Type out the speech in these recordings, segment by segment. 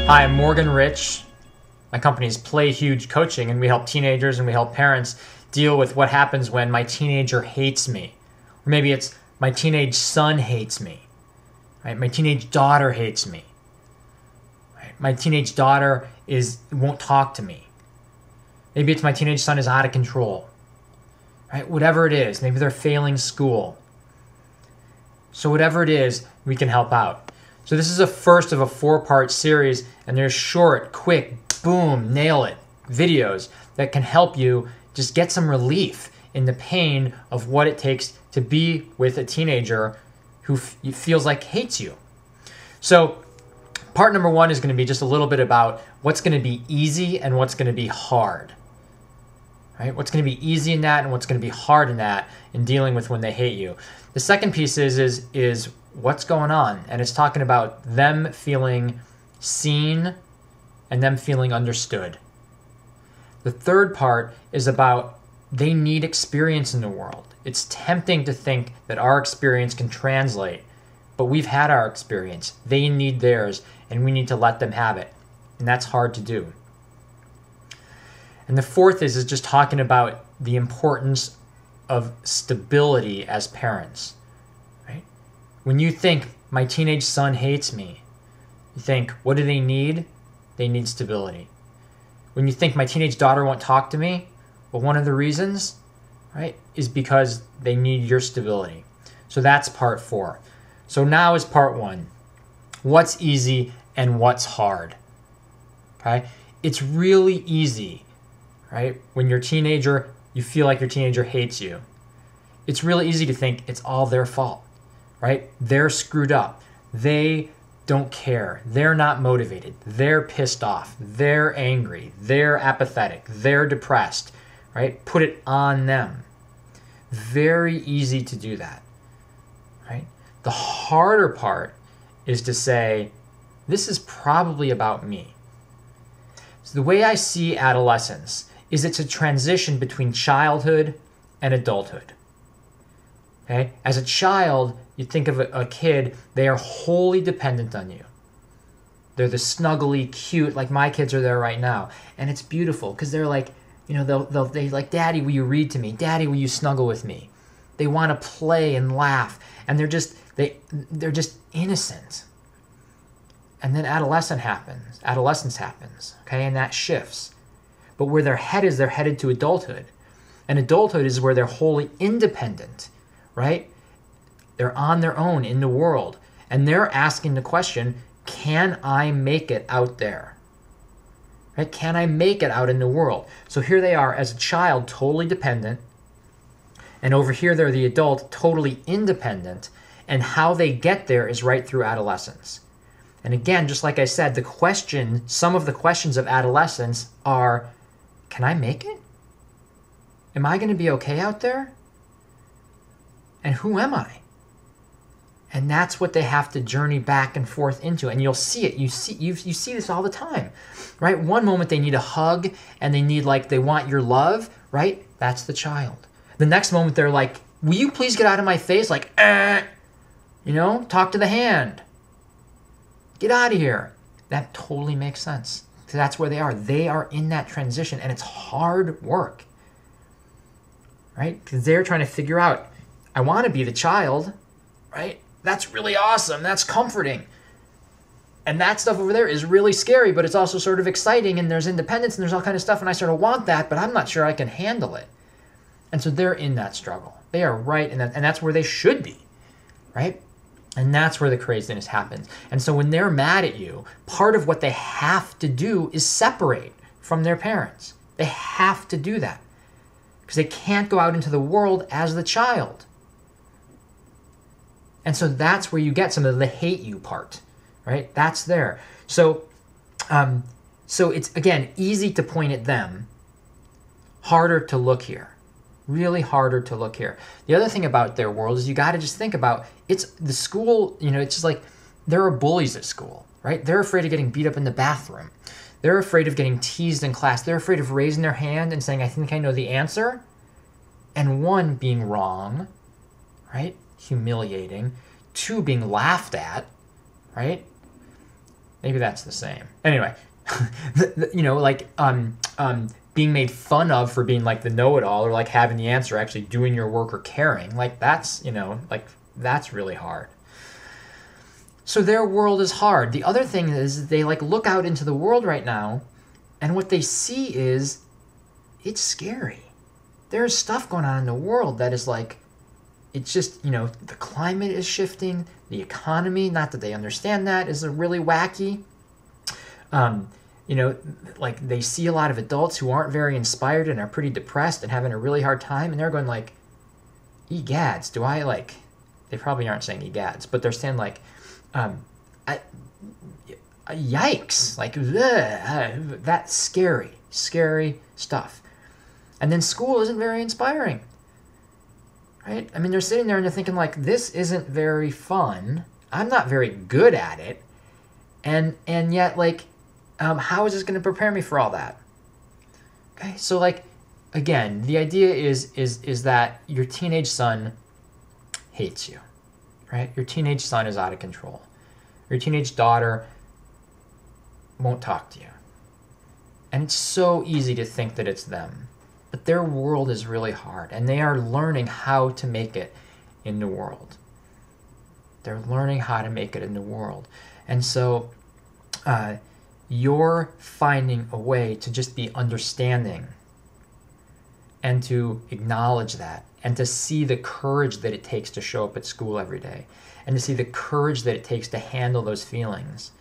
Hi, I'm Morgan Rich. My company is Play Huge Coaching, and we help teenagers and we help parents deal with what happens when my teenager hates me. Or maybe it's my teenage son hates me. Right? My teenage daughter hates me. Right? My teenage daughter won't talk to me. Maybe it's my teenage son is out of control. Right? Whatever it is, maybe they're failing school. So whatever it is, we can help out. So this is the first of a 4-part series, and they're short, quick, boom, nail it videos that can help you just get some relief in the pain of what it takes to be with a teenager who feels like hates you. So part number 1 is going to be just a little bit about what's going to be easy and what's going to be hard. Right? What's going to be easy in that and what's going to be hard in that in dealing with when they hate you. The second piece is what's going on, and it's talking about them feeling seen and them feeling understood. The third part is about they need experience in the world. It's tempting to think that our experience can translate, but we've had our experience. They need theirs, and we need to let them have it, and that's hard to do. And the fourth is just talking about the importance of stability as parents. Right? When you think, my teenage son hates me, you think, what do they need? They need stability. When you think, my teenage daughter won't talk to me, well, one of the reasons, right, is because they need your stability. So that's part 4. So now is part 1. What's easy and what's hard? Okay? It's really easy. Right? When you're a teenager, you feel like your teenager hates you. It's really easy to think it's all their fault, right? They're screwed up. They don't care. They're not motivated. They're pissed off. They're angry. They're apathetic. They're depressed, right? Put it on them. Very easy to do that, right? The harder part is to say, this is probably about me. So the way I see adolescence is it's a transition between childhood and adulthood. Okay? As a child, you think of a kid, they are wholly dependent on you. They're the snuggly, cute, like my kids are there right now. And it's beautiful because they're like, you know, they like, Daddy, will you read to me? Daddy, will you snuggle with me? They want to play and laugh. And they're just innocent. And then adolescence happens, okay? And that shifts. But where they're headed to adulthood. And adulthood is where they're wholly independent, right? They're on their own in the world. And they're asking the question, can I make it out there? Right? Can I make it out in the world? So here they are as a child, totally dependent. And over here, they're the adult, totally independent. And how they get there is right through adolescence. And again, just like I said, some of the questions of adolescence are, can I make it? Am I going to be okay out there? And who am I? And that's what they have to journey back and forth into. And you'll see it. You see this all the time, right? One moment they need a hug and they want your love, right? That's the child. The next moment they're like, will you please get out of my face? Like, talk to the hand. Get out of here. That totally makes sense. So that's where they are. They are in that transition, and it's hard work, right? Because they're trying to figure out, I want to be the child, right? That's really awesome. That's comforting. And that stuff over there is really scary, but it's also sort of exciting, and there's independence, and there's all kind of stuff, and I sort of want that, but I'm not sure I can handle it. And so they're in that struggle. They are right in that, and that's where they should be, right? And that's where the craziness happens. And so when they're mad at you, part of what they have to do is separate from their parents. They have to do that because they can't go out into the world as the child. And so that's where you get some of the hate you part, right? That's there. So it's, again, easy to point at them, harder to look here. Really harder to look here. The other thing about their world is you got to just think about, it's the school, it's just like there are bullies at school, right? They're afraid of getting beat up in the bathroom. They're afraid of getting teased in class. They're afraid of raising their hand and saying, I think I know the answer. And 1, being wrong, right? Humiliating. 2, being laughed at, right? Maybe that's the same. Anyway, like being made fun of for being like the know-it-all or like having the answer, actually doing your work or caring, like that's, like that's really hard. So their world is hard. The other thing is they like look out into the world right now, and what they see is it's scary. There's stuff going on in the world that is like, it's just, the climate is shifting, the economy, not that they understand that, is really wacky. Like they see a lot of adults who aren't very inspired and are pretty depressed and having a really hard time, and they're going like, egads, do I like, they probably aren't saying egads, but they're saying like, yikes, like, that's scary stuff. And then school isn't very inspiring, right? I mean, they're sitting there and they're thinking like, this isn't very fun. I'm not very good at it. And yet like, how is this going to prepare me for all that? Okay. So like, again, the idea is that your teenage son hates you, right? Your teenage son is out of control. Your teenage daughter won't talk to you. And it's so easy to think that it's them. But their world is really hard, and they are learning how to make it in the world. They're learning how to make it in the world. And so you're finding a way to just be understanding and to acknowledge that and to see the courage that it takes to show up at school every day and to see the courage that it takes to handle those feelings,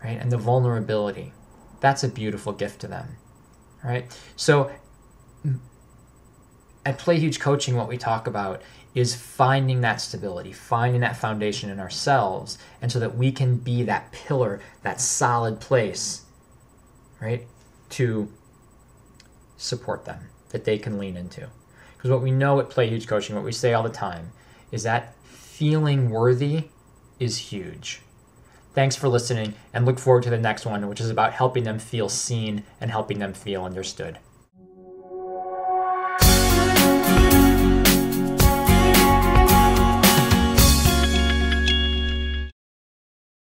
right? And the vulnerability. That's a beautiful gift to them, right? So at Play Huge Coaching, what we talk about is finding that stability, finding that foundation in ourselves, and so that we can be that pillar, that solid place, right, to support them, that they can lean into. Because what we know at Play Huge Coaching, what we say all the time, is that feeling worthy is huge. Thanks for listening, and look forward to the next one, which is about helping them feel seen and helping them feel understood.